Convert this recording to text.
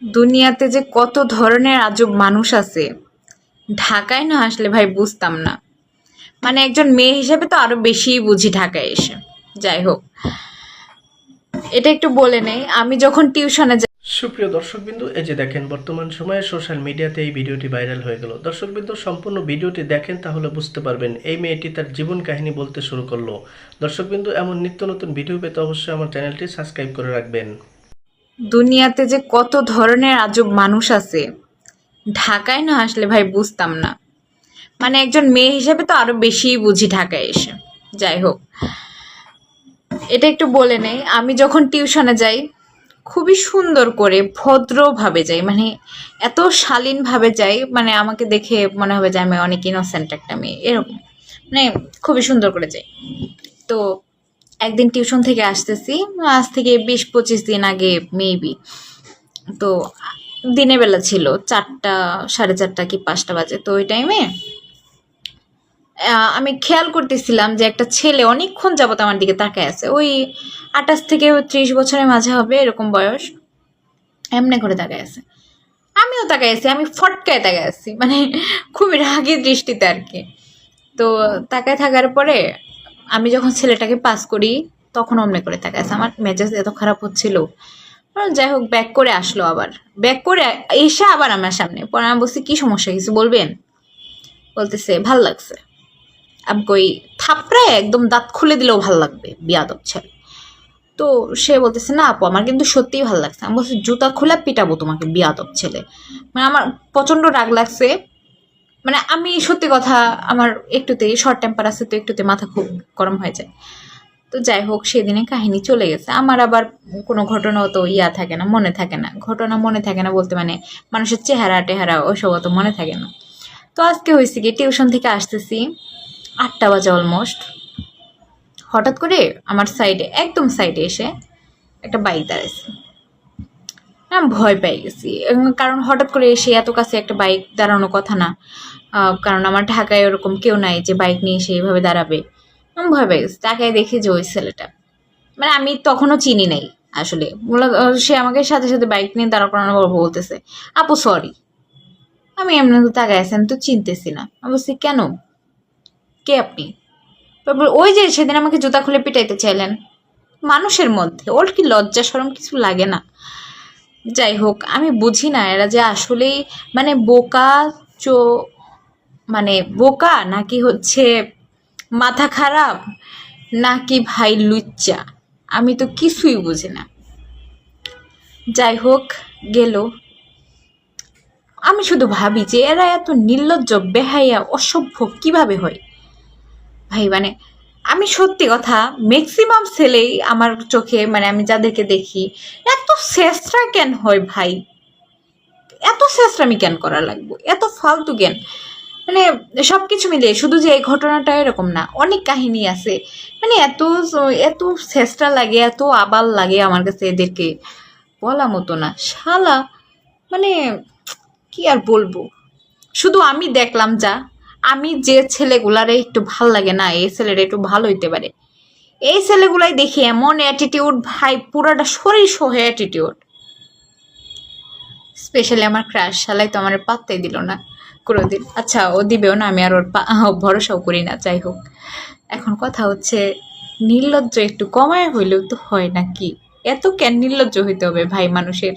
দুনিয়াতে যে কত ধরনের আজব মানুষ আছে, ঢাকায় না আসলে ভাই বুঝতাম না। মানে একজন মেয়ে হিসেবে তো আরো বেশি বুঝি ঢাকায় এসে। যাই হোক, এটা একটু বলে নেই, আমি যখন টিউশনে যাই। সুপ্রিয় দর্শকবিন্দু, এই যে দেখেন বর্তমান সময়ে সোশ্যাল মিডিয়াতে এই ভিডিওটি ভাইরাল হয়ে গেল। দর্শকবিন্দু, সম্পূর্ণ ভিডিওটি দেখেন, তাহলে বুঝতে পারবেন এই মেয়েটি তার জীবন কাহিনী বলতে শুরু করলো। দর্শকবিন্দু, এমন নিত্য নতুন ভিডিও পেতে অবশ্যই আমার চ্যানেলটি সাবস্ক্রাইব করে রাখবেন। দুনিয়াতে যে কত ধরনের আজব মানুষ আছে, ঢাকায় না আসলে ভাই বুঝতাম না। মানে একজন মেয়ে হিসেবে তো আরো বেশি বুঝি ঢাকায় এসে। যাই হোক, এটা একটু বলে নেই, আমি যখন টিউশনে যাই খুবই সুন্দর করে ভদ্রভাবে যাই, মানে এত শালীনভাবে যাই, মানে আমাকে দেখে মনে হবে যে আমি অনেক ইনোসেন্ট একটা মেয়ে, এরকম মানে খুবই সুন্দর করে যাই। তো একদিন টিউশন থেকে আসতেছি, আজ থেকে 20-25 দিন আগে মেবি। তো দিনের বেলা ছিল, 4টা 4:30 কি 5টা বাজে। তো ওই টাইমে আমি খেয়াল করতেছিলাম যে একটা ছেলে অনেকক্ষণ যাবত আমার দিকে তাকায় আছে। ওই 28 থেকে 30 বছরের মাঝে হবে এরকম বয়স, এমনি করে তাকায় আছে। আমিও তাকায় আছি, আমি ফটকায় তাকায় আছি, মানে খুবই রাগী দৃষ্টিতে আর কি। তো তাকায় থাকার পরে আমি যখন ছেলেটাকে পাস করি তখন অমনে করে তাকায় আছে। আমার মেজাজ এত খারাপ হচ্ছিল। যাই হোক, ব্যাক করে আসলো, আবার ব্যাক করে এসে আবার আমার সামনে। পরে আমি বলছি, কি সমস্যা, কিছু বলবেন? বলতেছে ভাল লাগছে। আমি কই, থাপড়ায় একদম দাঁত খুলে দিলেও ভাল লাগবে, বিয়াদব ছেলে। তো সে বলতেছে, না আপু আমার কিন্তু সত্যিই ভালো লাগছে। আমি বলছি, জুতা খুলে পিটাবো তোমাকে, বিয়াদব ছেলে। মানে আমার প্রচন্ড রাগ লাগছে। মানে আমি সত্যি কথা, আমার একটুতেই শর্ট টেম্পার আছে, তো একটুতে মাথা খুব গরম হয়ে যায়। তো যাই হোক, সেদিনে কাহিনী চলে গেছে। আমার আবার কোনো ঘটনা তো থাকে না, মনে থাকে না। ঘটনা মনে থাকে না বলতে মানে মানুষের চেহারা টেহারা ওইসব অত মনে থাকে না। তো আজকে হয়েছে কি, টিউশন থেকে আসতেছি, 8টা বাজে অলমোস্ট। হঠাৎ করে আমার সাইডে, একদম সাইডে এসে একটা বাইক দাঁড়াইছে। আমি ভয় পেয়ে গেছি, কারণ হঠাৎ করে এসে এত কাছে একটা বাইক দাঁড়ানোর কথা না। কারণ আমার ঢাকায় ওরকম কেউ নাই যে বাইক নিয়ে এসে এইভাবে দাঁড়াবে। আমি ভয় পেয়ে গেছি, তাকায় দেখি যে ওই ছেলেটা, মানে আমি তখনও চিনি নাই আসলে। সে আমাকে সাথে সাথে বাইক নিয়ে দাঁড়া করানোর পর বলতেছে, আপু সরি। আমি এমনি তো তাকায় আছি, আমি তো চিনতেছি না। আমি বলছি, কেন, কে আপনি? তারপর ওই যে সেদিন আমাকে জুতা খুলে পিটাইতে চাইলেন, মানুষের মধ্যে ওর কি লজ্জা শরম কিছু লাগে না? যাই হোক, আমি বুঝি না এরা যে আসলেই মানে বোকা, চো মানে বোকা নাকি হচ্ছে মাথা খারাপ, নাকি ভাই লুচ্চা, আমি তো কিছুই বুঝি না। যাই হোক, গেল। আমি শুধু ভাবি যে এরা এত নির্লজ্জ, বেহাইয়া, অসভ্য কিভাবে হয় ভাই। মানে আমি সত্যি কথা, ম্যাক্সিমাম ছেলেই আমার চোখে, মানে আমি যাদেরকে দেখি, এত শেষরা কেন হয় ভাই? এত শেষরামি কেন করা লাগবে, এত ফালতু জ্ঞান? মানে সবকিছু মিলিয়ে শুধু যে এই ঘটনাটা এরকম না, অনেক কাহিনী আছে। মানে এত এত চেষ্টা লাগে, এত আবাল লাগে আমার কাছে এদেরকে, বলা মতো না শালা। মানে কি আর বলবো, শুধু আমি দেখলাম যা, আমি যে ছেলেগুলারে একটু ভাল লাগে না, এই ছেলেটা একটু ভালো হইতে পারে, এই ছেলেগুলাই দেখি এমন অ্যাটিটিউড ভাই, পুরাটা শরীর সহ অ্যাটিটিউড। স্পেশালি আমার ক্রাশ, শালাই তো আমার পাত্তাই দিল না কোনোদিন। আচ্ছা, ও দিবেও না, আমি আর ওর ভরসাও করি না। যাই হোক, এখন কথা হচ্ছে, নির্লজ্জ একটু কমায় হইলেও তো হয় নাকি? এত কেন নির্লজ্জ হইতে হবে ভাই মানুষের?